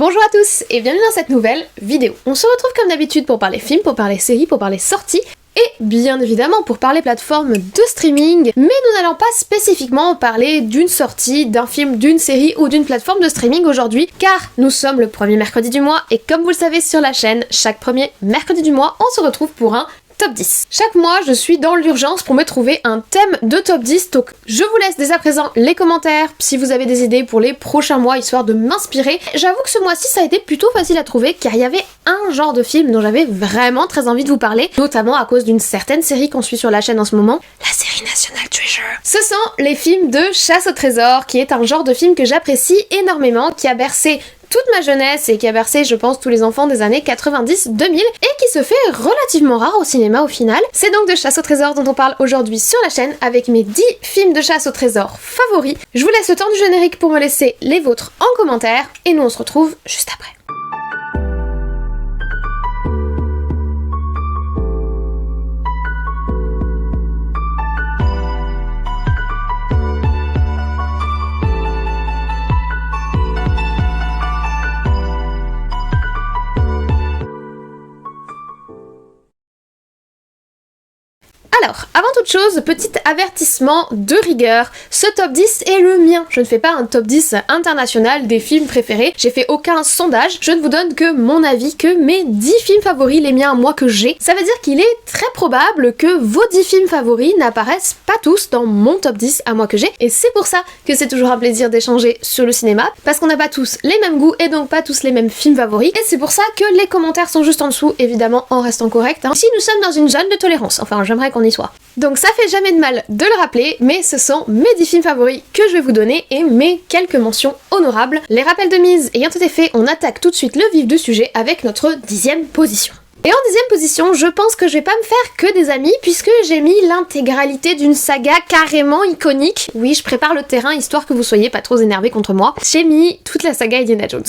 Bonjour à tous et bienvenue dans cette nouvelle vidéo. On se retrouve comme d'habitude pour parler films, pour parler séries, pour parler sorties et bien évidemment pour parler plateformes de streaming, mais nous n'allons pas spécifiquement parler d'une sortie, d'un film, d'une série ou d'une plateforme de streaming aujourd'hui, car nous sommes le premier mercredi du mois et comme vous le savez sur la chaîne, chaque premier mercredi du mois, on se retrouve pour un Top 10. Chaque mois, je suis dans l'urgence pour me trouver un thème de Top 10, donc je vous laisse dès à présent les commentaires si vous avez des idées pour les prochains mois, histoire de m'inspirer. J'avoue que ce mois-ci, ça a été plutôt facile à trouver, car il y avait un genre de film dont j'avais vraiment très envie de vous parler, notamment à cause d'une certaine série qu'on suit sur la chaîne en ce moment, la série National Treasure. Ce sont les films de chasse au trésor, qui est un genre de film que j'apprécie énormément, qui a bercé toute ma jeunesse et qui a bercé, je pense, tous les enfants des années 90-2000 et qui se fait relativement rare au cinéma au final. C'est donc de chasse au trésor dont on parle aujourd'hui sur la chaîne avec mes 10 films de chasse au trésor favoris. Je vous laisse le temps du générique pour me laisser les vôtres en commentaire et nous on se retrouve juste après. Alors, avant toute chose, petit avertissement de rigueur, ce top 10 est le mien. Je ne fais pas un top 10 international des films préférés, j'ai fait aucun sondage, je ne vous donne que mon avis, que mes 10 films favoris, les miens à moi que j'ai. Ça veut dire qu'il est très probable que vos 10 films favoris n'apparaissent pas tous dans mon top 10 à moi que j'ai, et c'est pour ça que c'est toujours un plaisir d'échanger sur le cinéma, parce qu'on n'a pas tous les mêmes goûts et donc pas tous les mêmes films favoris, et c'est pour ça que les commentaires sont juste en dessous, évidemment en restant corrects. Ici nous sommes dans une zone de tolérance, enfin j'aimerais qu'on y soit. Donc ça fait jamais de mal de le rappeler, mais ce sont mes 10 films favoris que je vais vous donner et mes quelques mentions honorables. Les rappels de mise ayant été faits, on attaque tout de suite le vif du sujet avec notre 10e position. Et en 10e position, je pense que je vais pas me faire que des amis puisque j'ai mis l'intégralité d'une saga carrément iconique. Oui, je prépare le terrain histoire que vous soyez pas trop énervés contre moi. J'ai mis toute la saga Indiana Jones.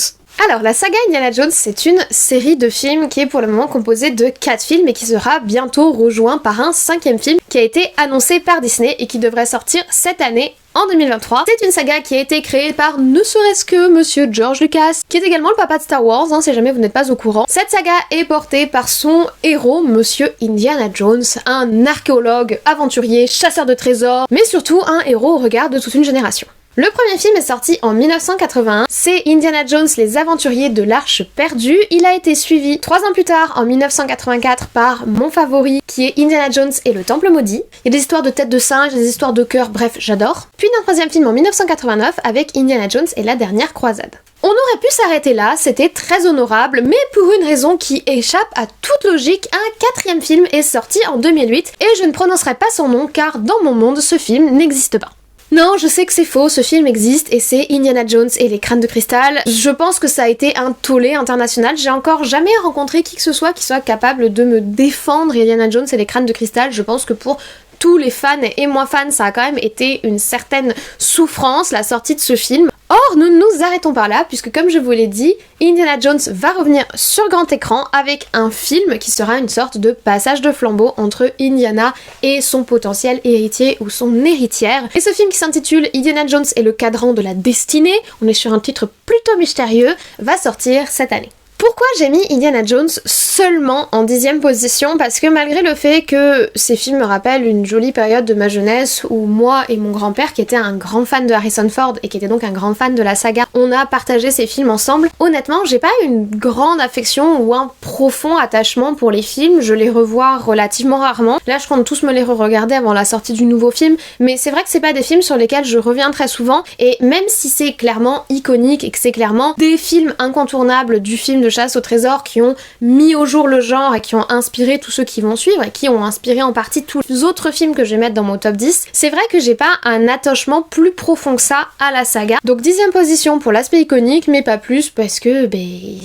Alors, la saga Indiana Jones, c'est une série de films qui est pour le moment composée de 4 films et qui sera bientôt rejoint par un 5e film qui a été annoncé par Disney et qui devrait sortir cette année en 2023. C'est une saga qui a été créée par ne serait-ce que Monsieur George Lucas, qui est également le papa de Star Wars, si jamais vous n'êtes pas au courant. Cette saga est portée par son héros, Monsieur Indiana Jones, un archéologue, aventurier, chasseur de trésors, mais surtout un héros au regard de toute une génération. Le premier film est sorti en 1981, c'est Indiana Jones les aventuriers de l'Arche perdue. Il a été suivi 3 ans plus tard, en 1984, par mon favori, qui est Indiana Jones et le Temple maudit. Il y a des histoires de tête de singe, des histoires de cœur, bref, j'adore. Puis un 3e film en 1989 avec Indiana Jones et la dernière croisade. On aurait pu s'arrêter là, c'était très honorable, mais pour une raison qui échappe à toute logique, un 4e film est sorti en 2008 et je ne prononcerai pas son nom car dans mon monde, ce film n'existe pas. Non, je sais que c'est faux, ce film existe et c'est Indiana Jones et les crânes de cristal. Je pense que ça a été un tollé international. J'ai encore jamais rencontré qui que ce soit qui soit capable de me défendre Indiana Jones et les crânes de cristal. Je pense que pour tous les fans et moi fans, ça a quand même été une certaine souffrance, la sortie de ce film. Or, nous ne nous arrêtons pas là, puisque comme je vous l'ai dit, Indiana Jones va revenir sur grand écran avec un film qui sera une sorte de passage de flambeau entre Indiana et son potentiel héritier ou son héritière. Et ce film qui s'intitule Indiana Jones et le cadran de la destinée, on est sur un titre plutôt mystérieux, va sortir cette année. Pourquoi j'ai mis Indiana Jones seulement en 10e position? Parce que malgré le fait que ces films me rappellent une jolie période de ma jeunesse où moi et mon grand-père, qui était un grand fan de Harrison Ford et qui était donc un grand fan de la saga, on a partagé ces films ensemble, honnêtement j'ai pas une grande affection ou un profond attachement pour les films, je les revois relativement rarement. Là je compte tous me les re-regarder avant la sortie du nouveau film, mais c'est vrai que c'est pas des films sur lesquels je reviens très souvent et même si c'est clairement iconique et que c'est clairement des films incontournables du film de chasse au trésor qui ont mis au jour le genre et qui ont inspiré tous ceux qui vont suivre et qui ont inspiré en partie tous les autres films que je vais mettre dans mon top 10, c'est vrai que j'ai pas un attachement plus profond que ça à la saga. Donc 10e position pour l'aspect iconique, mais pas plus parce que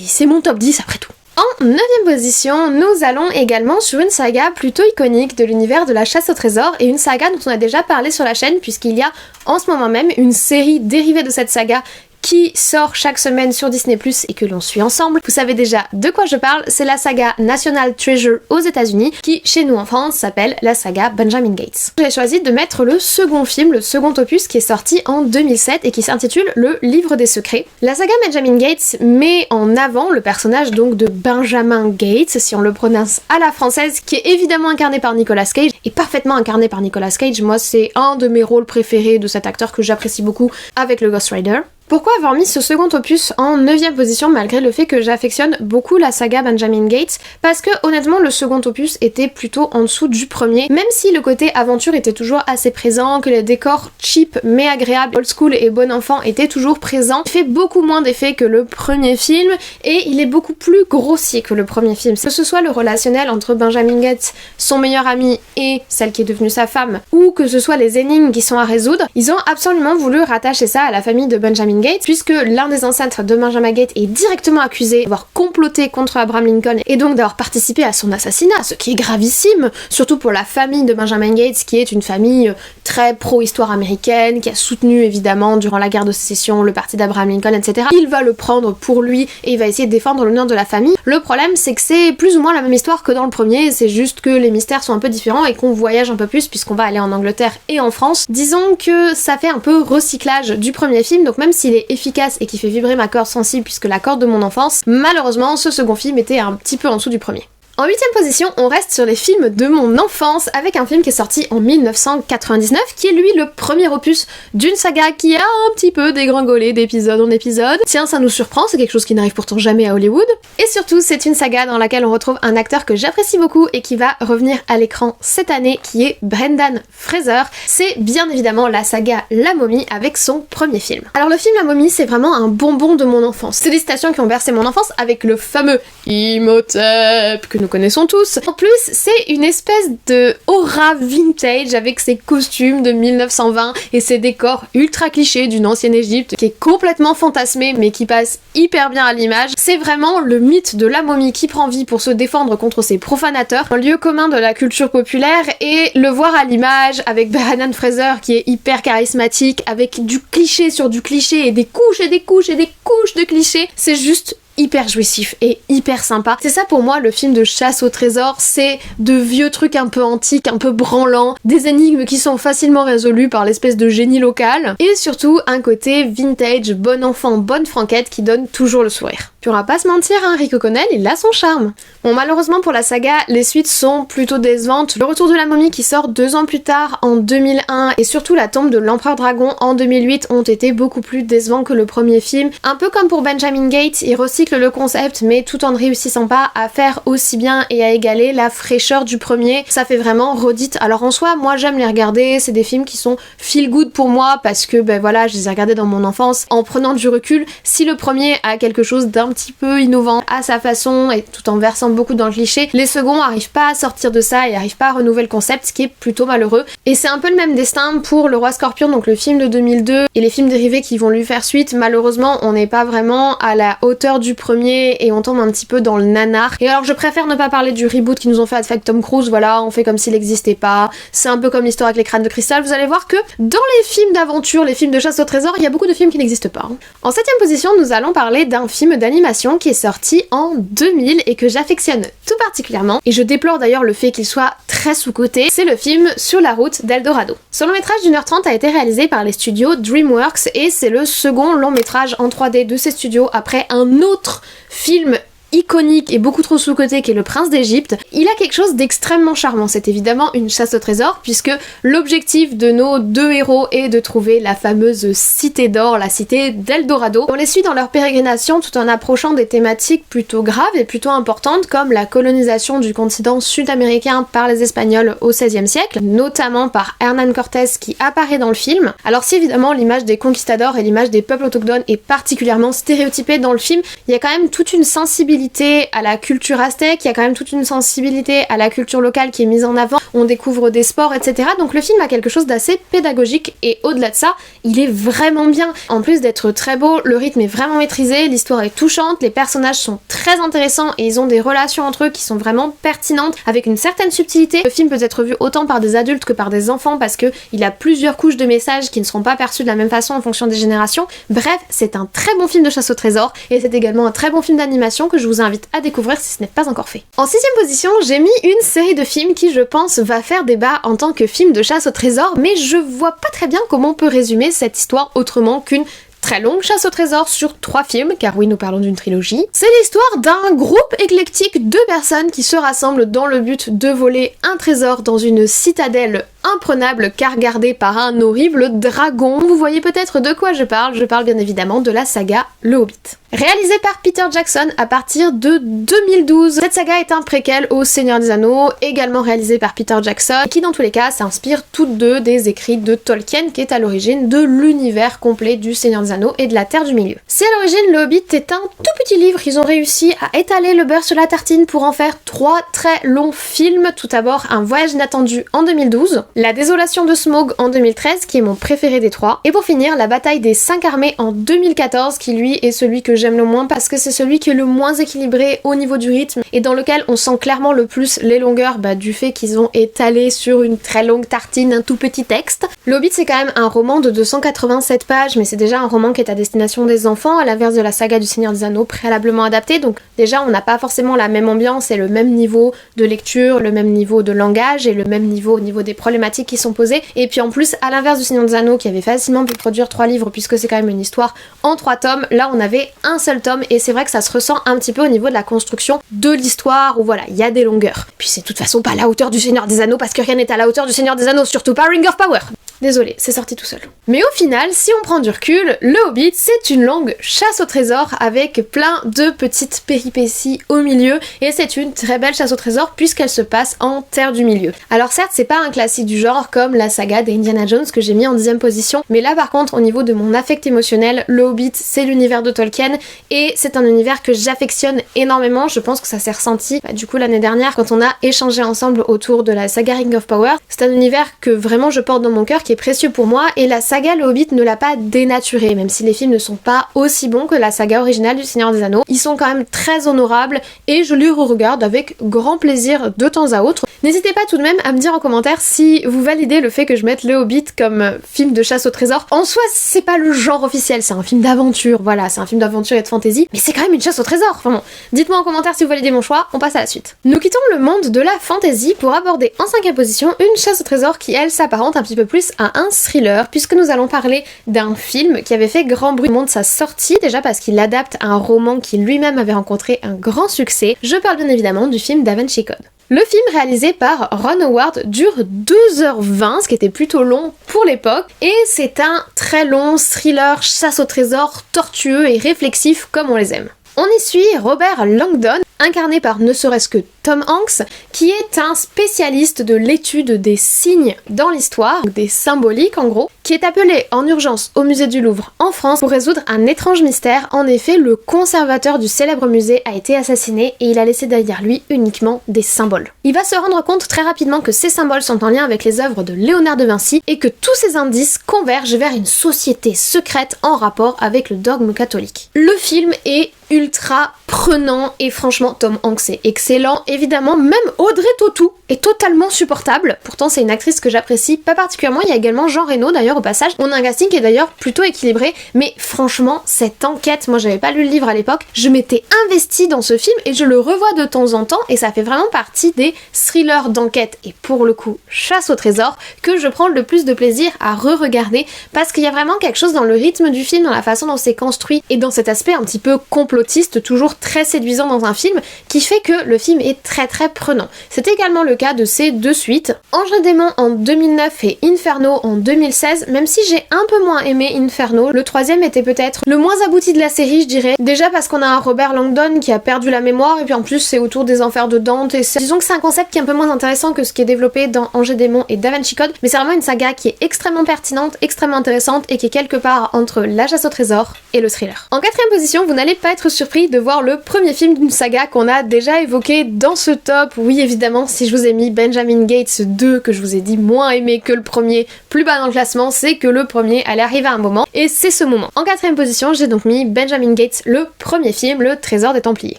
c'est mon top 10 après tout. En 9e position, nous allons également sur une saga plutôt iconique de l'univers de la chasse au trésor et une saga dont on a déjà parlé sur la chaîne puisqu'il y a en ce moment même une série dérivée de cette saga qui sort chaque semaine sur Disney+, et que l'on suit ensemble. Vous savez déjà de quoi je parle, c'est la saga National Treasure aux États-Unis, qui chez nous en France s'appelle la saga Benjamin Gates. J'ai choisi de mettre le second film, le second opus qui est sorti en 2007 et qui s'intitule Le Livre des Secrets. La saga Benjamin Gates met en avant le personnage donc de Benjamin Gates, si on le prononce à la française, qui est évidemment incarné par Nicolas Cage, et parfaitement incarné par Nicolas Cage. Moi, c'est un de mes rôles préférés de cet acteur que j'apprécie beaucoup avec le Ghost Rider. Pourquoi avoir mis ce second opus en 9ème position malgré le fait que j'affectionne beaucoup la saga Benjamin Gates? Parce que honnêtement le second opus était plutôt en dessous du premier, même si le côté aventure était toujours assez présent, que les décors cheap mais agréables, old school et bon enfant étaient toujours présents. Il fait beaucoup moins d'effets que le premier film et il est beaucoup plus grossier que le premier film. Que ce soit le relationnel entre Benjamin Gates, son meilleur ami et celle qui est devenue sa femme, ou que ce soit les énigmes qui sont à résoudre, ils ont absolument voulu rattacher ça à la famille de Benjamin Gates, puisque l'un des ancêtres de Benjamin Gates est directement accusé d'avoir comploté contre Abraham Lincoln et donc d'avoir participé à son assassinat, ce qui est gravissime, surtout pour la famille de Benjamin Gates, qui est une famille très pro-histoire américaine, qui a soutenu évidemment durant la guerre de sécession le parti d'Abraham Lincoln, etc. Il va le prendre pour lui et il va essayer de défendre l'honneur de la famille. Le problème, c'est que c'est plus ou moins la même histoire que dans le premier, c'est juste que les mystères sont un peu différents et qu'on voyage un peu plus puisqu'on va aller en Angleterre et en France. Disons que ça fait un peu recyclage du premier film, donc même s'il est efficace et qui fait vibrer ma corde sensible puisque la corde de mon enfance, malheureusement ce second film était un petit peu en dessous du premier. En 8ème position, on reste sur les films de mon enfance avec un film qui est sorti en 1999, qui est lui le premier opus d'une saga qui a un petit peu dégringolé d'épisode en épisode. Tiens, ça nous surprend, c'est quelque chose qui n'arrive pourtant jamais à Hollywood. Et surtout, c'est une saga dans laquelle on retrouve un acteur que j'apprécie beaucoup et qui va revenir à l'écran cette année, qui est Brendan Fraser. C'est bien évidemment la saga La Momie avec son premier film. Alors le film La Momie, c'est vraiment un bonbon de mon enfance. C'est des citations qui ont bercé mon enfance avec le fameux Imhotep que nous connaissons tous. En plus, c'est une espèce de aura vintage avec ses costumes de 1920 et ses décors ultra clichés d'une ancienne Égypte qui est complètement fantasmé mais qui passe hyper bien à l'image. C'est vraiment le mythe de la momie qui prend vie pour se défendre contre ses profanateurs, un lieu commun de la culture populaire, et le voir à l'image avec Brendan Fraser qui est hyper charismatique avec du cliché sur du cliché et des couches et des couches et des couches de clichés, c'est juste hyper jouissif et hyper sympa. C'est ça pour moi le film de chasse au trésor, c'est de vieux trucs un peu antiques, un peu branlants, des énigmes qui sont facilement résolues par l'espèce de génie local, et surtout un côté vintage, bon enfant, bonne franquette qui donne toujours le sourire. Puis on va pas se mentir, hein, Rick O'Connell, il a son charme. Bon, malheureusement pour la saga, les suites sont plutôt décevantes. Le retour de la momie qui sort 2 ans plus tard, en 2001, et surtout la tombe de l'empereur dragon en 2008 ont été beaucoup plus décevants que le premier film. Un peu comme pour Benjamin Gates, il recycle le concept, mais tout en ne réussissant pas à faire aussi bien et à égaler la fraîcheur du premier. Ça fait vraiment redite. Alors en soi, moi j'aime les regarder, c'est des films qui sont feel good pour moi, parce que ben voilà, je les ai regardés dans mon enfance en prenant du recul. Si le premier a quelque chose d'un petit peu innovant à sa façon et tout en versant beaucoup dans le cliché, les seconds arrivent pas à sortir de ça et arrivent pas à renouveler le concept, ce qui est plutôt malheureux. Et c'est un peu le même destin pour Le Roi Scorpion, donc le film de 2002, et les films dérivés qui vont lui faire suite. Malheureusement, on n'est pas vraiment à la hauteur du premier et on tombe un petit peu dans le nanar. Et alors je préfère ne pas parler du reboot qu'ils nous ont fait avec Tom Cruise, voilà, on fait comme s'il n'existait pas. C'est un peu comme l'histoire avec les crânes de cristal. Vous allez voir que dans les films d'aventure, les films de chasse au trésor, il y a beaucoup de films qui n'existent pas. En 7ème position, nous allons parler d'un film d'animation qui est sorti en 2000 et que j'affectionne tout particulièrement, et je déplore d'ailleurs le fait qu'il soit très sous-coté. C'est le film Sur la route d'Eldorado. Ce long métrage d'1h30 a été réalisé par les studios DreamWorks et c'est le second long métrage en 3D de ces studios après un autre film iconique et beaucoup trop sous-coté qui est Le Prince d'Égypte. Il a quelque chose d'extrêmement charmant. C'est évidemment une chasse au trésor puisque l'objectif de nos deux héros est de trouver la fameuse cité d'or, la cité d'Eldorado. On les suit dans leur pérégrination tout en approchant des thématiques plutôt graves et plutôt importantes comme la colonisation du continent sud-américain par les Espagnols au XVIe siècle, notamment par Hernán Cortés qui apparaît dans le film. Alors si évidemment l'image des conquistadors et l'image des peuples autochtones est particulièrement stéréotypée dans le film, il y a quand même toute une sensibilité fidélité à la culture aztèque, il y a quand même toute une sensibilité à la culture locale qui est mise en avant, on découvre des sports, etc. Donc le film a quelque chose d'assez pédagogique et au-delà de ça, il est vraiment bien. En plus d'être très beau, le rythme est vraiment maîtrisé, l'histoire est touchante, les personnages sont très intéressants et ils ont des relations entre eux qui sont vraiment pertinentes avec une certaine subtilité. Le film peut être vu autant par des adultes que par des enfants parce que il a plusieurs couches de messages qui ne seront pas perçus de la même façon en fonction des générations. Bref, c'est un très bon film de chasse au trésor et c'est également un très bon film d'animation que je vous invite à découvrir si ce n'est pas encore fait. En 6ème position, j'ai mis une série de films qui, je pense, va faire débat en tant que film de chasse au trésor, mais je vois pas très bien comment on peut résumer cette histoire autrement qu'une très longue chasse au trésor sur 3 films, car oui, nous parlons d'une trilogie. C'est l'histoire d'un groupe éclectique de personnes qui se rassemblent dans le but de voler un trésor dans une citadelle imprenable car gardée par un horrible dragon. Vous voyez peut-être de quoi je parle bien évidemment de la saga Le Hobbit. Réalisée par Peter Jackson à partir de 2012, cette saga est un préquel au Seigneur des Anneaux, également réalisé par Peter Jackson, qui dans tous les cas s'inspire toutes deux des écrits de Tolkien, qui est à l'origine de l'univers complet du Seigneur des Anneaux et de la Terre du Milieu. Si à l'origine Le Hobbit est un tout petit livre, ils ont réussi à étaler le beurre sur la tartine pour en faire 3 très longs films. Tout d'abord Un voyage inattendu en 2012, La désolation de Smaug en 2013, qui est mon préféré des 3, et pour finir La bataille des 5 armées en 2014, qui lui est celui que j'aime le moins parce que c'est celui qui est le moins équilibré au niveau du rythme et dans lequel on sent clairement le plus les longueurs du fait qu'ils ont étalé sur une très longue tartine un tout petit texte. Le Hobbit c'est quand même un roman de 287 pages, mais c'est déjà un roman qui est à destination des enfants, à l'inverse de la saga du Seigneur des Anneaux préalablement adaptée, donc déjà on n'a pas forcément la même ambiance et le même niveau de lecture, le même niveau de langage et le même niveau au niveau des problématiques qui sont posées, et puis en plus à l'inverse du Seigneur des Anneaux qui avait facilement pu produire 3 livres puisque c'est quand même une histoire en 3 tomes, là on avait un seul tome et c'est vrai que ça se ressent un petit peu au niveau de la construction de l'histoire où voilà, il y a des longueurs. Puis c'est de toute façon pas à la hauteur du Seigneur des Anneaux parce que rien n'est à la hauteur du Seigneur des Anneaux, surtout pas Ring of Power. Désolée, c'est sorti tout seul. Mais au final, si on prend du recul, Le Hobbit, c'est une longue chasse au trésor avec plein de petites péripéties au milieu, et c'est une très belle chasse au trésor puisqu'elle se passe en Terre du Milieu. Alors certes, c'est pas un classique du genre comme la saga d'Indiana Jones que j'ai mis en 10ème position, mais là par contre, au niveau de mon affect émotionnel, Le Hobbit, c'est l'univers de Tolkien, et c'est un univers que j'affectionne énormément. Je pense que ça s'est ressenti du coup l'année dernière quand on a échangé ensemble autour de la saga Ring of Power. C'est un univers que vraiment je porte dans mon cœur, qui est précieux pour moi, et la saga Le Hobbit ne l'a pas dénaturé, même si les films ne sont pas aussi bons que la saga originale du Seigneur des Anneaux. Ils sont quand même très honorables et je les re-regarde avec grand plaisir de temps à autre. N'hésitez pas tout de même à me dire en commentaire si vous validez le fait que je mette Le Hobbit comme film de chasse au trésor. En soi, c'est pas le genre officiel, c'est un film d'aventure, voilà, c'est un film d'aventure et de fantasy, mais c'est quand même une chasse au trésor. Enfin bon, dites-moi en commentaire si vous validez mon choix, on passe à la suite. Nous quittons le monde de la fantasy pour aborder en 5ème position une chasse au trésor qui elle s'apparente un petit peu plus à un thriller, puisque nous allons parler d'un film qui avait fait grand bruit au moment de sa sortie, déjà parce qu'il adapte un roman qui lui-même avait rencontré un grand succès. Je parle bien évidemment du film Da Vinci Code. Le film réalisé par Ron Howard dure 2h20, ce qui était plutôt long pour l'époque, et c'est un très long thriller chasse au trésor tortueux et réflexif comme on les aime. On y suit Robert Langdon, incarné par ne serait-ce que Tom Hanks, qui est un spécialiste de l'étude des signes dans l'histoire, des symboliques en gros, qui est appelé en urgence au musée du Louvre en France pour résoudre un étrange mystère. En effet, le conservateur du célèbre musée a été assassiné et il a laissé derrière lui uniquement des symboles. Il va se rendre compte très rapidement que ces symboles sont en lien avec les œuvres de Léonard de Vinci et que tous ces indices convergent vers une société secrète en rapport avec le dogme catholique. Le film est ultra prenant et franchement Tom Hanks est excellent. Évidemment, même Audrey Tautou est totalement supportable. Pourtant c'est une actrice que j'apprécie pas particulièrement. Il y a également Jean Reno d'ailleurs au passage. On a un casting qui est d'ailleurs plutôt équilibré, mais franchement cette enquête, moi j'avais pas lu le livre à l'époque, je m'étais investie dans ce film et je le revois de temps en temps et ça fait vraiment partie des thrillers d'enquête et pour le coup chasse au trésor que je prends le plus de plaisir à re-regarder parce qu'il y a vraiment quelque chose dans le rythme du film, dans la façon dont c'est construit et dans cet aspect un petit peu complotiste toujours très séduisant dans un film qui fait que le film est très très prenant. C'est également le cas de ces deux suites, Ange et Démon en 2009 et Inferno en 2016, base, même si j'ai un peu moins aimé Inferno, le troisième était peut-être le moins abouti de la série, je dirais. Déjà parce qu'on a un Robert Langdon qui a perdu la mémoire, et puis en plus c'est autour des enfers de Dante, et disons que c'est un concept qui est un peu moins intéressant que ce qui est développé dans Ange Démon et Da Vinci Code, mais c'est vraiment une saga qui est extrêmement pertinente, extrêmement intéressante, et qui est quelque part entre La Chasse au trésor et le thriller. En quatrième position, vous n'allez pas être surpris de voir le premier film d'une saga qu'on a déjà évoqué dans ce top. Oui, évidemment, si je vous ai mis Benjamin Gates 2, que je vous ai dit moins aimé que le premier, plus bas dans le classement, c'est que le premier allait arriver à un moment, et c'est ce moment. En quatrième position, j'ai donc mis Benjamin Gates, le premier film, Le Trésor des Templiers.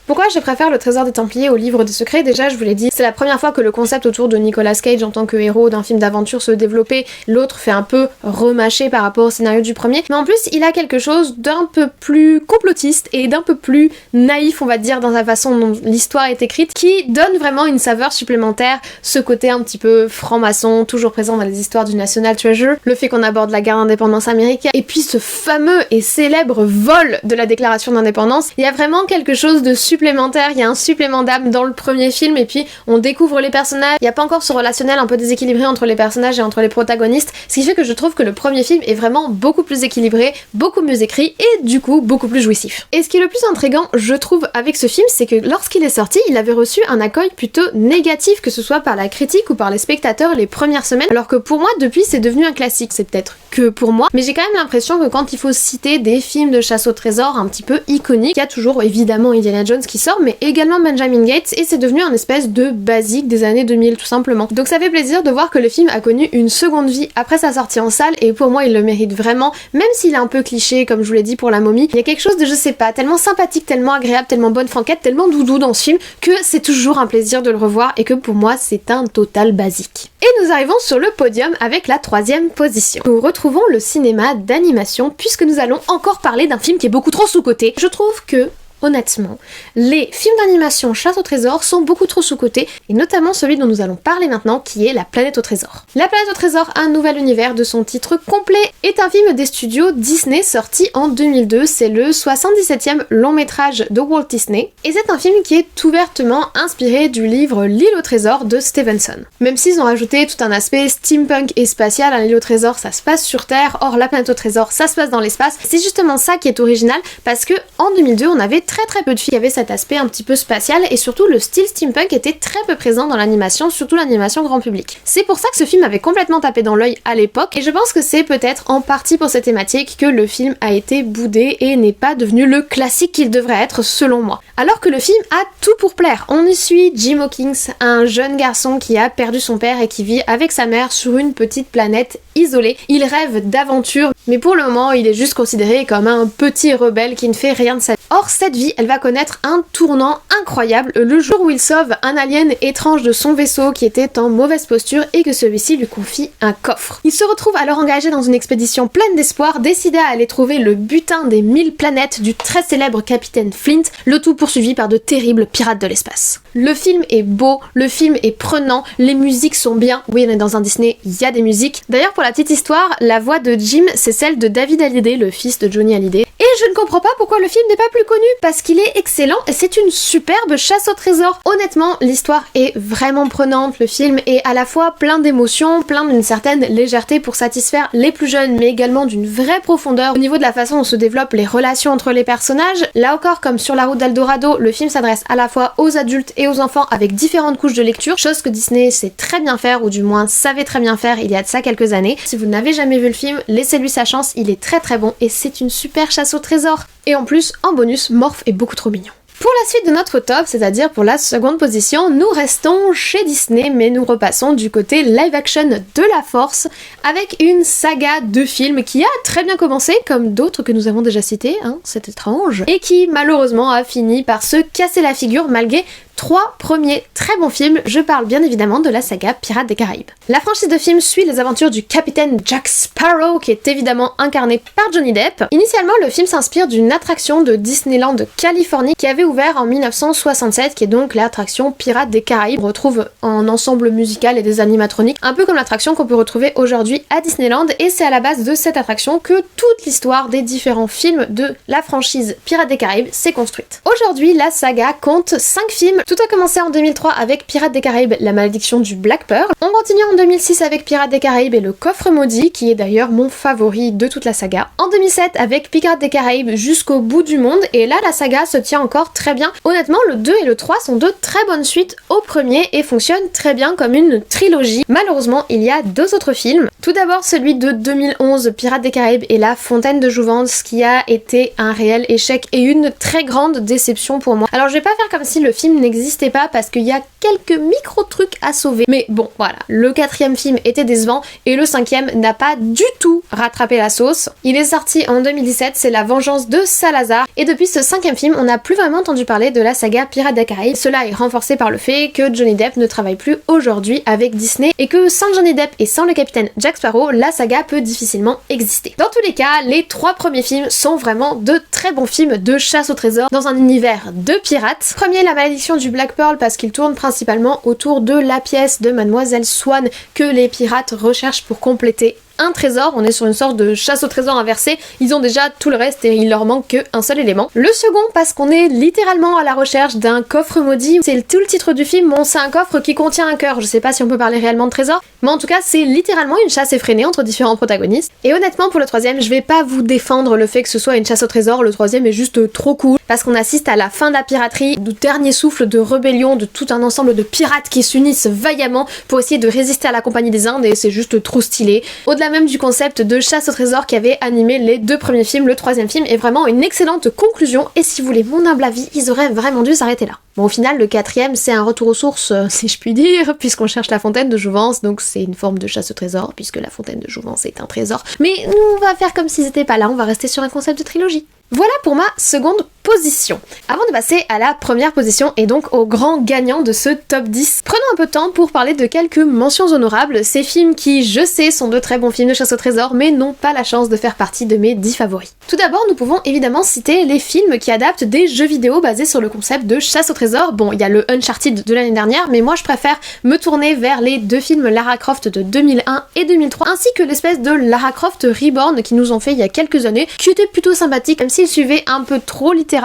Pourquoi je préfère Le Trésor des Templiers au Livre des Secrets? Déjà, je vous l'ai dit, c'est la première fois que le concept autour de Nicolas Cage en tant que héros d'un film d'aventure se développait. L'autre fait un peu remâché par rapport au scénario du premier, mais en plus, il a quelque chose d'un peu plus complotiste et d'un peu plus naïf, on va dire, dans la façon dont l'histoire est écrite, qui donne vraiment une saveur supplémentaire, ce côté un petit peu franc-maçon, toujours présent dans les histoires du National Treasure, le fait qu'on aborde la guerre d'indépendance américaine, et puis ce fameux et célèbre vol de la déclaration d'indépendance. Il y a vraiment quelque chose de supplémentaire, il y a un supplément d'âme dans le premier film, et puis on découvre les personnages, il n'y a pas encore ce relationnel un peu déséquilibré entre les personnages et entre les protagonistes, ce qui fait que je trouve que le premier film est vraiment beaucoup plus équilibré, beaucoup mieux écrit, et du coup beaucoup plus jouissif. Et ce qui est le plus intriguant, je trouve, avec ce film, c'est que lorsqu'il est sorti, il avait reçu un accueil plutôt négatif, que ce soit par la critique ou par les spectateurs les premières semaines, alors que pour moi, depuis, c'est devenu un classique. C'est peut-être que pour moi, mais j'ai quand même l'impression que quand il faut citer des films de chasse au trésor un petit peu iconiques, il y a toujours évidemment Indiana Jones qui sort, mais également Benjamin Gates, et c'est devenu un espèce de basique des années 2000 tout simplement. Donc ça fait plaisir de voir que le film a connu une seconde vie après sa sortie en salle, et pour moi il le mérite vraiment, même s'il est un peu cliché comme je vous l'ai dit pour La Momie. Il y a quelque chose de, je sais pas, tellement sympathique, tellement agréable, tellement bonne franquette, tellement doudou dans ce film, que c'est toujours un plaisir de le revoir, et que pour moi c'est un total basique. Et nous arrivons sur le podium avec la troisième position. Nous retrouvons le cinéma d'animation, puisque nous allons encore parler d'un film qui est beaucoup trop sous-coté. Je trouve que honnêtement, les films d'animation chasse au trésor sont beaucoup trop sous-cotés, et notamment celui dont nous allons parler maintenant, qui est La Planète au Trésor. La Planète au Trésor, un nouvel univers de son titre complet, est un film des studios Disney sorti en 2002. C'est le 77e long métrage de Walt Disney, et c'est un film qui est ouvertement inspiré du livre L'île au trésor de Stevenson. Même s'ils ont rajouté tout un aspect steampunk et spatial, L'île au trésor ça se passe sur Terre, or La Planète au Trésor ça se passe dans l'espace. C'est justement ça qui est original, parce que en 2002 on avait très peu de films qui avaient cet aspect un petit peu spatial, et surtout le style steampunk était très peu présent dans l'animation, surtout l'animation grand public. C'est pour ça que ce film avait complètement tapé dans l'œil à l'époque, et je pense que c'est peut-être en partie pour cette thématique que le film a été boudé et n'est pas devenu le classique qu'il devrait être selon moi. Alors que le film a tout pour plaire. On y suit Jim Hawkins, un jeune garçon qui a perdu son père et qui vit avec sa mère sur une petite planète isolée. Il rêve d'aventure, mais pour le moment il est juste considéré comme un petit rebelle qui ne fait rien de sa vie. Or cette vie, elle va connaître un tournant incroyable le jour où il sauve un alien étrange de son vaisseau qui était en mauvaise posture, et que celui-ci lui confie un coffre. Il se retrouve alors engagé dans une expédition pleine d'espoir, décidé à aller trouver le butin des 1000 planètes du très célèbre capitaine Flint, le tout poursuivi par de terribles pirates de l'espace. Le film est beau, le film est prenant, les musiques sont bien. Oui, on est dans un Disney, il y a des musiques. D'ailleurs, pour la petite histoire, la voix de Jim, c'est celle de David Hallyday, le fils de Johnny Hallyday. Et je ne comprends pas pourquoi le film n'est pas plus connu, parce qu'il est excellent et c'est une superbe chasse au trésor. Honnêtement, l'histoire est vraiment prenante, le film est à la fois plein d'émotions, plein d'une certaine légèreté pour satisfaire les plus jeunes, mais également d'une vraie profondeur au niveau de la façon dont se développent les relations entre les personnages. Là encore, comme sur La Route d'Eldorado, le film s'adresse à la fois aux adultes et aux enfants avec différentes couches de lecture, chose que Disney sait très bien faire, ou du moins savait très bien faire il y a de ça quelques années. Si vous n'avez jamais vu le film, laissez-lui sa chance, il est très bon et c'est une super chasse au trésor. Et en plus, en bonus, Morph est beaucoup trop mignon. Pour la suite de notre top, c'est-à-dire pour la seconde position, nous restons chez Disney, mais nous repassons du côté live action de la Force, avec une saga de films qui a très bien commencé, comme d'autres que nous avons déjà cités, hein, c'est étrange, et qui malheureusement a fini par se casser la figure malgré 3 premiers très bons films. Je parle bien évidemment de la saga Pirates des Caraïbes. La franchise de films suit les aventures du capitaine Jack Sparrow, qui est évidemment incarné par Johnny Depp. Initialement, le film s'inspire d'une attraction de Disneyland Californie qui avait ouvert en 1967, qui est donc l'attraction Pirates des Caraïbes. On retrouve un ensemble musical et des animatroniques, un peu comme l'attraction qu'on peut retrouver aujourd'hui à Disneyland, et c'est à la base de cette attraction que toute l'histoire des différents films de la franchise Pirates des Caraïbes s'est construite. Aujourd'hui, la saga compte 5 films Tout a commencé en 2003 avec Pirates des Caraïbes, la malédiction du Black Pearl. On continue en 2006 avec Pirates des Caraïbes et le coffre maudit, qui est d'ailleurs mon favori de toute la saga. En 2007 avec Pirates des Caraïbes jusqu'au bout du monde, et là la saga se tient encore très bien. Honnêtement, le 2 et le 3 sont de très bonnes suites au premier et fonctionnent très bien comme une trilogie. Malheureusement, il y a 2 autres films. Tout d'abord celui de 2011, Pirates des Caraïbes et la Fontaine de Jouvence, qui a été un réel échec et une très grande déception pour moi. Alors je vais pas faire comme si le film n'existait pas parce qu'il y a quelques micro-trucs à sauver. Mais bon, voilà, le 4e film était décevant et le 5e n'a pas du tout rattrapé la sauce. Il est sorti en 2017, c'est La Vengeance de Salazar, et depuis ce 5e film, on n'a plus vraiment entendu parler de la saga Pirates des Caraïbes. Cela est renforcé par le fait que Johnny Depp ne travaille plus aujourd'hui avec Disney et que sans Johnny Depp et sans le capitaine Jack Sparrow, la saga peut difficilement exister. Dans tous les cas, les 3 premiers films sont vraiment de très bons films de chasse au trésor dans un univers de pirates. Premier, La Malédiction du Black Pearl, parce qu'il tourne principalement autour de la pièce de Mademoiselle Swan que les pirates recherchent pour compléter un trésor. On est sur une sorte de chasse au trésor inversée, ils ont déjà tout le reste et il leur manque qu'un seul élément. Le second, parce qu'on est littéralement à la recherche d'un coffre maudit, c'est tout le titre du film. Bon, c'est un coffre qui contient un cœur, je sais pas si on peut parler réellement de trésor, mais en tout cas c'est littéralement une chasse effrénée entre différents protagonistes. Et honnêtement, pour le 3e, je vais pas vous défendre le fait que ce soit une chasse au trésor, le 3e est juste trop cool, parce qu'on assiste à la fin de la piraterie, du dernier souffle de rébellion de tout un ensemble de pirates qui s'unissent vaillamment pour essayer de résister à la Compagnie des Indes, et c'est juste trop stylé. Au-delà même du concept de chasse au trésor qui avait animé les 2 premiers films, le 3e film est vraiment une excellente conclusion, et si vous voulez mon humble avis, ils auraient vraiment dû s'arrêter là. Bon, au final, le 4e, c'est un retour aux sources, si je puis dire, puisqu'on cherche la Fontaine de Jouvence, donc c'est une forme de chasse au trésor, puisque la Fontaine de Jouvence est un trésor. Mais nous, on va faire comme s'ils étaient pas là, on va rester sur un concept de trilogie. Voilà pour ma seconde position. Avant de passer à la première position et donc au grand gagnant de ce top 10, prenons un peu de temps pour parler de quelques mentions honorables, ces films qui, je sais, sont de très bons films de chasse au trésor, mais n'ont pas la chance de faire partie de mes 10 favoris. Tout d'abord, nous pouvons évidemment citer les films qui adaptent des jeux vidéo basés sur le concept de chasse au trésor. Bon, il y a le Uncharted de l'année dernière, mais moi je préfère me tourner vers les 2 films Lara Croft de 2001 et 2003, ainsi que l'espèce de Lara Croft Reborn qui nous ont fait il y a quelques années, qui était plutôt sympathique, même s'il suivait un peu trop littéralement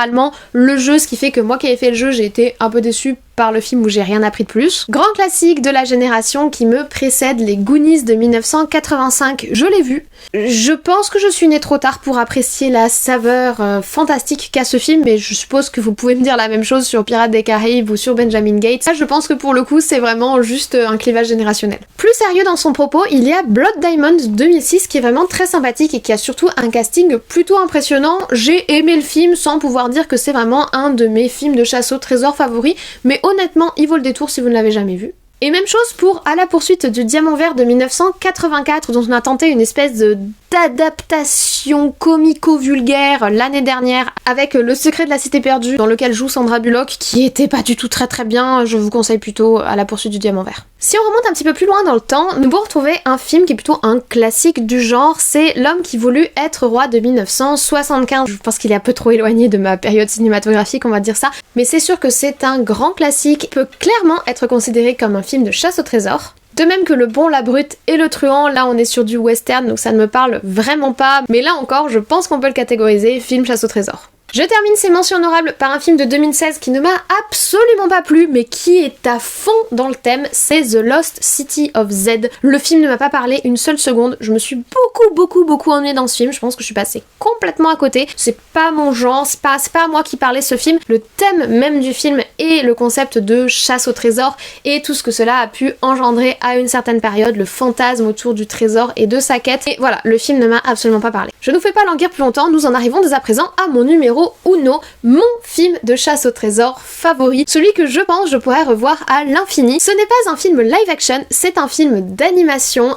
le jeu, ce qui fait que moi qui avais fait le jeu, j'ai été un peu déçue par le film où j'ai rien appris de plus. Grand classique de la génération qui me précède, les Goonies de 1985, je l'ai vu. Je pense que je suis née trop tard pour apprécier la saveur fantastique qu'a ce film, mais je suppose que vous pouvez me dire la même chose sur Pirates des Caraïbes ou sur Benjamin Gates. Ça, je pense que pour le coup, c'est vraiment juste un clivage générationnel. Plus sérieux dans son propos, il y a Blood Diamond 2006 qui est vraiment très sympathique et qui a surtout un casting plutôt impressionnant. J'ai aimé le film sans pouvoir dire que c'est vraiment un de mes films de chasse au trésor favoris, mais honnêtement, il vaut le détour si vous ne l'avez jamais vu. Et même chose pour À la poursuite du diamant vert de 1984, dont on a tenté une espèce d'adaptation comico-vulgaire l'année dernière avec Le secret de la cité perdue, dans lequel joue Sandra Bullock, qui était pas du tout très bien. Je vous conseille plutôt À la poursuite du diamant vert. Si on remonte un petit peu plus loin dans le temps, nous pouvons retrouver un film qui est plutôt un classique du genre, c'est L'homme qui voulut être roi de 1975. Je pense qu'il est un peu trop éloigné de ma période cinématographique, on va dire ça, mais c'est sûr que c'est un grand classique, qui peut clairement être considéré comme un film de chasse au trésor. De même que Le bon, la brute et le truand, là on est sur du western, donc ça ne me parle vraiment pas, mais là encore je pense qu'on peut le catégoriser film chasse au trésor. Je termine ces mentions honorables par un film de 2016 qui ne m'a absolument pas plu, mais qui est à fond dans le thème, c'est The Lost City of Z. Le film ne m'a pas parlé une seule seconde, je me suis beaucoup ennuyée dans ce film, je pense que je suis passée complètement à côté, c'est pas mon genre, c'est pas moi qui parlais ce film, le thème même du film et le concept de chasse au trésor et tout ce que cela a pu engendrer à une certaine période, le fantasme autour du trésor et de sa quête, et voilà, le film ne m'a absolument pas parlé. Je ne vous fais pas languir plus longtemps, nous en arrivons dès à présent à mon numéro uno, mon film de chasse au trésor favori, celui que je pense je pourrais revoir à l'infini. Ce n'est pas un film live action, c'est un film d'animation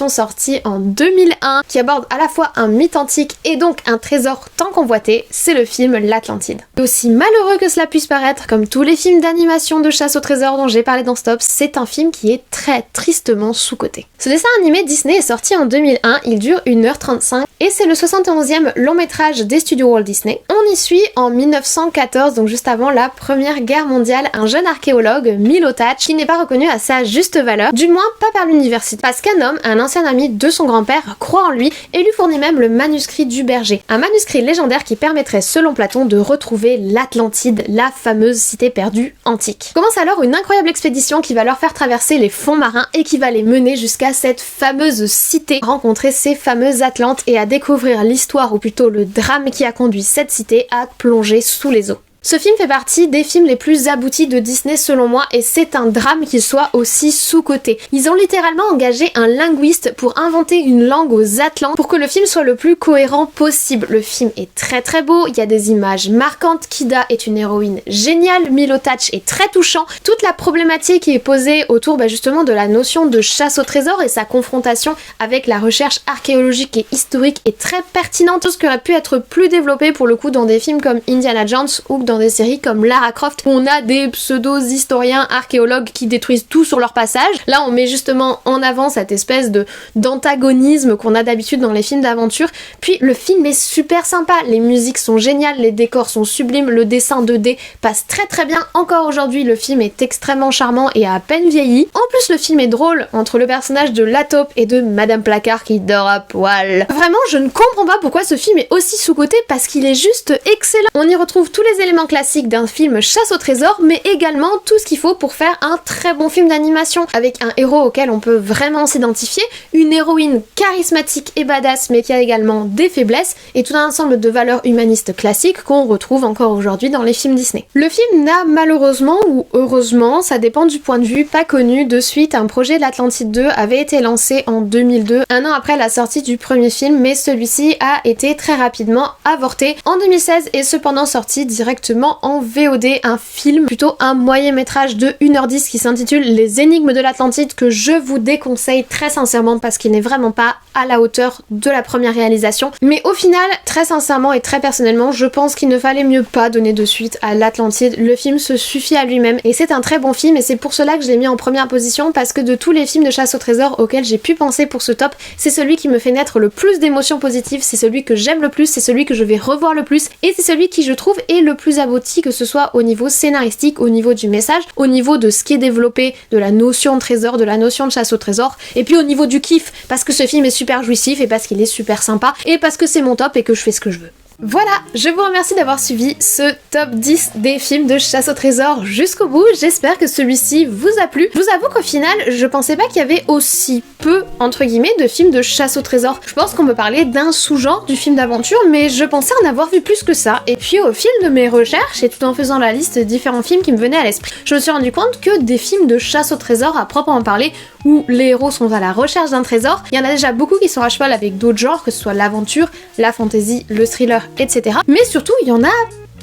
sorti en 2001 qui aborde à la fois un mythe antique et donc un trésor tant convoité, c'est le film L'Atlantide. Aussi malheureux que cela puisse paraître, comme tous les films d'animation de chasse au trésor dont j'ai parlé dans Stop, c'est un film qui est très tristement sous-coté. Ce dessin animé Disney est sorti en 2001, il dure 1h35 et c'est le 71e long métrage des studios Walt Disney. On y suit en 1914, donc juste avant la Première Guerre mondiale, un jeune archéologue, Milotac, qui n'est pas reconnu à sa juste valeur, du moins pas par l'université, parce qu'un homme, un ancien ami de son grand-père, croit en lui et lui fournit même le manuscrit du berger, un manuscrit légendaire qui permettrait, selon Platon, de retrouver l'Atlantide, la fameuse cité perdue antique. Commence alors une incroyable expédition qui va leur faire traverser les fonds marins et qui va les mener jusqu'à cette fameuse cité, rencontrer ces fameuses Atlantes et à découvrir l'histoire, ou plutôt le drame qui a conduit cette cité à plonger sous les eaux. Ce film fait partie des films les plus aboutis de Disney selon moi, et c'est un drame qu'il soit aussi sous-coté. Ils ont littéralement engagé un linguiste pour inventer une langue aux Atlantes pour que le film soit le plus cohérent possible. Le film est très très beau, il y a des images marquantes, Kida est une héroïne géniale, Milotac est très touchant, toute la problématique est posée autour justement de la notion de chasse au trésor et sa confrontation avec la recherche archéologique et historique est très pertinente, tout ce qui aurait pu être plus développé pour le coup dans des films comme Indiana Jones ou dans des séries comme Lara Croft où on a des pseudo-historiens archéologues qui détruisent tout sur leur passage. Là on met justement en avant cette espèce d'antagonisme qu'on a d'habitude dans les films d'aventure. Puis le film est super sympa, les musiques sont géniales, les décors sont sublimes, le dessin 2D passe très très bien. Encore aujourd'hui le film est extrêmement charmant et a à peine vieilli. En plus le film est drôle entre le personnage de la taupe et de Madame Placard qui dort à poil. Vraiment je ne comprends pas pourquoi ce film est aussi sous-coté parce qu'il est juste excellent. On y retrouve tous les éléments classique d'un film chasse au trésor, mais également tout ce qu'il faut pour faire un très bon film d'animation, avec un héros auquel on peut vraiment s'identifier, une héroïne charismatique et badass, mais qui a également des faiblesses, et tout un ensemble de valeurs humanistes classiques qu'on retrouve encore aujourd'hui dans les films Disney. Le film n'a malheureusement, ou heureusement, ça dépend du point de vue, pas connu de suite. Un projet de l'Atlantide 2 avait été lancé en 2002, un an après la sortie du premier film, mais celui-ci a été très rapidement avorté en 2016 et cependant sorti directement en VOD, un film, plutôt un moyen métrage de 1h10 qui s'intitule Les Énigmes de l'Atlantide, que je vous déconseille très sincèrement parce qu'il n'est vraiment pas à la hauteur de la première réalisation. Mais au final, très sincèrement et très personnellement, je pense qu'il ne fallait mieux pas donner de suite à l'Atlantide. Le film se suffit à lui-même et c'est un très bon film, et c'est pour cela que je l'ai mis en première position, parce que de tous les films de chasse au trésor auxquels j'ai pu penser pour ce top, c'est celui qui me fait naître le plus d'émotions positives, c'est celui que j'aime le plus, c'est celui que je vais revoir le plus, et c'est celui qui je trouve est le plus abouti, que ce soit au niveau scénaristique, au niveau du message, au niveau de ce qui est développé, de la notion de trésor, de la notion de chasse au trésor, et puis au niveau du kiff, parce que ce film est super jouissif et parce qu'il est super sympa, et parce que c'est mon top et que je fais ce que je veux. Voilà, je vous remercie d'avoir suivi ce top 10 des films de chasse au trésor jusqu'au bout. J'espère que celui-ci vous a plu. Je vous avoue qu'au final, je pensais pas qu'il y avait aussi peu, entre guillemets, de films de chasse au trésor. Je pense qu'on peut parler d'un sous-genre du film d'aventure, mais je pensais en avoir vu plus que ça. Et puis au fil de mes recherches, et tout en faisant la liste de différents films qui me venaient à l'esprit, je me suis rendu compte que des films de chasse au trésor à proprement parler, où les héros sont à la recherche d'un trésor, il y en a déjà beaucoup qui sont à cheval avec d'autres genres, que ce soit l'aventure, la fantasy, le thriller, etc. Mais surtout, il y en a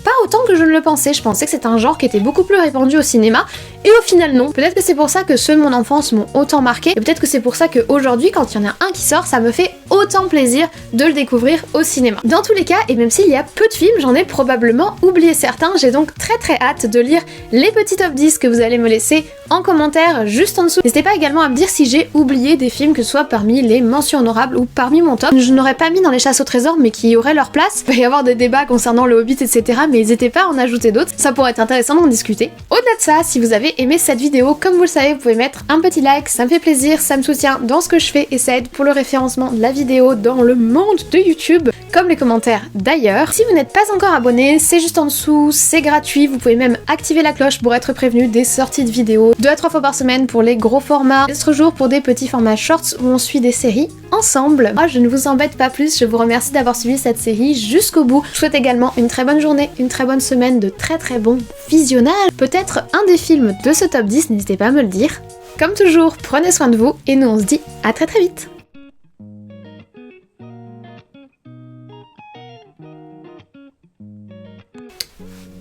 pas autant que je ne le pensais. Je pensais que c'était un genre qui était beaucoup plus répandu au cinéma, et au final non. Peut-être que c'est pour ça que ceux de mon enfance m'ont autant marqué, et peut-être que c'est pour ça qu'aujourd'hui, quand il y en a un qui sort, ça me fait autant plaisir de le découvrir au cinéma. Dans tous les cas, et même s'il y a peu de films, j'en ai probablement oublié certains, j'ai donc très très hâte de lire les petits top 10 que vous allez me laisser en commentaire juste en dessous. N'hésitez pas également à me dire si j'ai oublié des films, que ce soit parmi les mentions honorables ou parmi mon top. Je n'aurais pas mis dans les chasses au trésor, mais qui auraient leur place. Il va y avoir des débats concernant le Hobbit, etc. Mais n'hésitez pas à en ajouter d'autres, ça pourrait être intéressant d'en discuter. Au-delà de ça, si vous avez aimé cette vidéo, comme vous le savez, vous pouvez mettre un petit like, ça me fait plaisir, ça me soutient dans ce que je fais et ça aide pour le référencement de la vidéo dans le monde de YouTube, comme les commentaires d'ailleurs. Si vous n'êtes pas encore abonné, c'est juste en dessous, c'est gratuit, vous pouvez même activer la cloche pour être prévenu des sorties de vidéos 2 à 3 fois par semaine pour les gros formats, d'autres jours pour des petits formats shorts où on suit des séries ensemble. Moi, je ne vous embête pas plus, je vous remercie d'avoir suivi cette série jusqu'au bout. Je souhaite également une très bonne journée, une très bonne semaine, de très très bons visionnages. Peut-être un des films de ce top 10, n'hésitez pas à me le dire. Comme toujours, prenez soin de vous et nous on se dit à très très vite.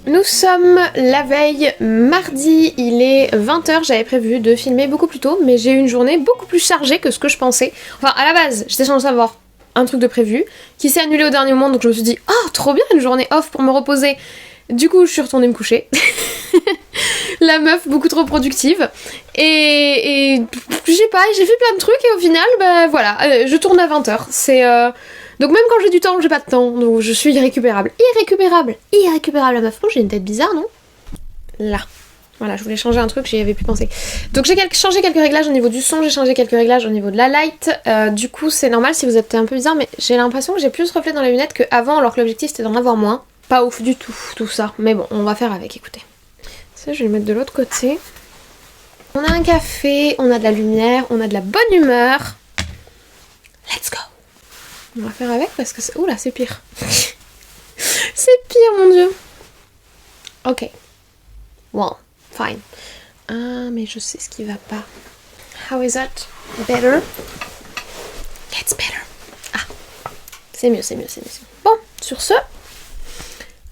Nous sommes la veille mardi, il est 20h, j'avais prévu de filmer beaucoup plus tôt, mais j'ai eu une journée beaucoup plus chargée que ce que je pensais. Enfin, à la base, j'étais censée avoir un truc de prévu, qui s'est annulé au dernier moment, donc je me suis dit « Oh, trop bien, une journée off pour me reposer !» Du coup, je suis retournée me coucher. La meuf beaucoup trop productive. Et je sais pas, j'ai fait plein de trucs et au final, bah voilà, je tourne à 20h. C'est... Donc même quand j'ai du temps, j'ai pas de temps, donc je suis irrécupérable. Irrécupérable la meuf. Oh, j'ai une tête bizarre, non? Là. Voilà, je voulais changer un truc, j'y avais pu penser. Donc j'ai changé quelques réglages au niveau du son, j'ai changé quelques réglages au niveau de la light. Du coup, c'est normal si vous êtes un peu bizarre, mais j'ai l'impression que j'ai plus de reflets dans les lunettes qu'avant, alors que l'objectif c'était d'en avoir moins. Pas ouf du tout ça. Mais bon, on va faire avec, écoutez. Ça, je vais le mettre de l'autre côté. On a un café, on a de la lumière, on a de la bonne humeur. Let's go! On va faire avec parce que c'est... Oula, c'est pire. C'est pire, mon dieu. Ok. Well, fine. Ah, mais je sais ce qui va pas. How is that? Better? It's better. Ah. C'est mieux. Bon, sur ce...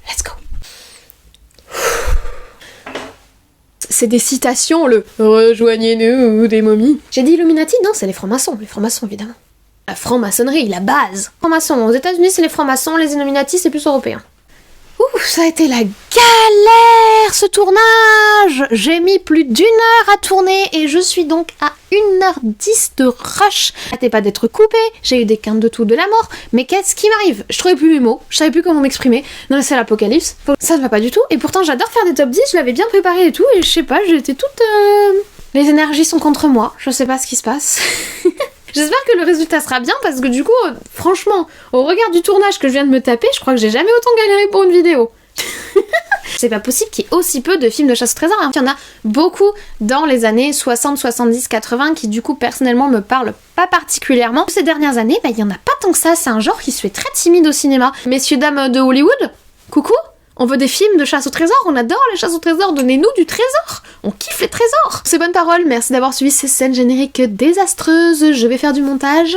Let's go. C'est des citations, le « Rejoignez-nous des momies ». J'ai dit Illuminati? Non, c'est les francs-maçons évidemment. La franc-maçonnerie, la base. Francs-maçons, aux États-Unis c'est les francs-maçons, les Illuminati c'est plus européen. Ouh, ça a été la galère ce tournage! J'ai mis plus d'1 heure à tourner et je suis donc à 1h10 de rush. J'arrêtais pas d'être coupée, j'ai eu des quintes de tout de la mort, mais qu'est-ce qui m'arrive? Je trouvais plus mes mots, je savais plus comment m'exprimer. Non mais c'est l'apocalypse, ça ne va pas du tout, et pourtant j'adore faire des top 10, je l'avais bien préparé et tout, et je sais pas, j'étais toute... Les énergies sont contre moi, je sais pas ce qui se passe. J'espère que le résultat sera bien parce que du coup, franchement, au regard du tournage que je viens de me taper, je crois que j'ai jamais autant galéré pour une vidéo. C'est pas possible qu'il y ait aussi peu de films de chasse au trésor. Il y en a beaucoup dans les années 60, 70, 80 qui du coup personnellement me parlent pas particulièrement. Ces dernières années, il y en a pas tant que ça. C'est un genre qui se fait très timide au cinéma. Messieurs, dames de Hollywood, coucou! On veut des films de chasse au trésor, on adore les chasses au trésor, donnez-nous du trésor. On kiffe les trésors. Ces bonnes paroles, merci d'avoir suivi ces scènes génériques désastreuses. Je vais faire du montage.